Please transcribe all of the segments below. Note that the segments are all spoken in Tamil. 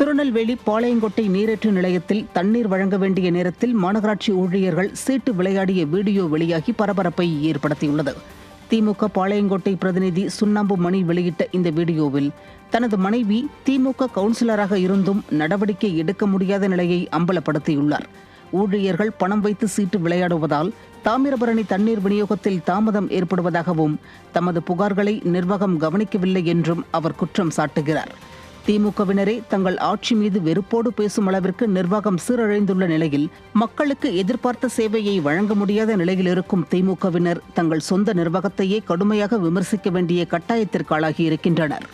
திருநெல்வேலி பாளையங்கோட்டை நீரேற்று நிலையத்தில் தண்ணீர் வழங்க வேண்டிய நேரத்தில் மாநகராட்சி ஊழியர்கள் சீட்டு விளையாடிய வீடியோ வெளியாகி பரபரப்பை ஏற்படுத்தியுள்ளது. திமுக பாளையங்கோட்டை பிரதிநிதி சுண்ணாம்பு மணி வெளியிட்ட இந்த வீடியோவில் தனது மனைவி திமுக கவுன்சிலராக இருந்தும் நடவடிக்கை எடுக்க முடியாத நிலையை அம்பலப்படுத்தியுள்ளார். ஊழியர்கள் பணம் வைத்து சீட்டு விளையாடுவதால் தாமிரபரணி தண்ணீர் விநியோகத்தில் தாமதம் ஏற்படுவதாகவும் தமது புகார்களை நிர்வாகம் கவனிக்கவில்லை என்றும் அவர் குற்றம் சாட்டுகிறார். திமுகவினரே தங்கள் ஆட்சி மீது வெறுப்போடு பேசும் அளவிற்கு நிர்வாகம் சீரழிந்துள்ள நிலையில் மக்களுக்கு எதிர்பார்த்த சேவையை வழங்க முடியாத நிலையில் இருக்கும் திமுகவினர் தங்கள் சொந்த நிர்வாகத்தையே கடுமையாக விமர்சிக்க வேண்டிய கட்டாயத்திற்கு ஆளாகி இருக்கின்றனர்.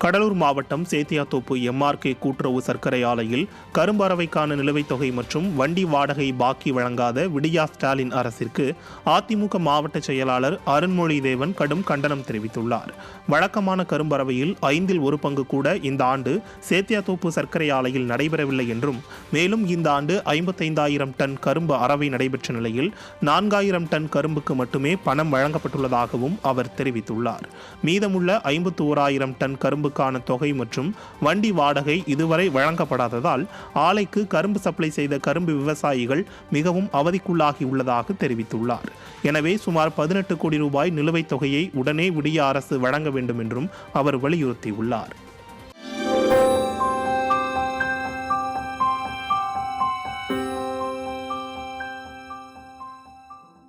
கடலூர் மாவட்டம் சேத்தியாத்தோப்பு MRK கூட்டுறவு சர்க்கரை ஆலையில் கரும்பு அரவைக்கான நிலுவைத் தொகை மற்றும் வண்டி வாடகை பாக்கி வழங்காத விடியா ஸ்டாலின் அரசிற்கு அதிமுக மாவட்ட செயலாளர் அருண்மொழிதேவன் கடும் கண்டனம் தெரிவித்துள்ளார். வழக்கமான கரும்பறவையில் 1/5 பங்கு கூட இந்த ஆண்டு சேத்தியாத்தோப்பு சர்க்கரை ஆலையில் நடைபெறவில்லை என்றும், மேலும் இந்த ஆண்டு 55,000 டன் கரும்பு அரவை நடைபெற்ற நிலையில் 4,000 டன் கரும்புக்கு மட்டுமே பணம் வழங்கப்பட்டுள்ளதாகவும் அவர் தெரிவித்துள்ளார். மீதமுள்ள 51,000 டன் கரும்பு தொகை மற்றும் வண்டி வாடகை இதுவரை வழங்கப்படாததால் ஆலைக்கு கரும்பு சப்ளை செய்த கரும்பு விவசாயிகள் மிகவும் அவதிக்குள்ளாகியுள்ளதாக தெரிவித்துள்ளார். எனவே சுமார் 18 கோடி ரூபாய் நிலுவைத் தொகையை உடனே விடிய அரசு வழங்க வேண்டும் என்றும் அவர் வலியுறுத்தியுள்ளார்.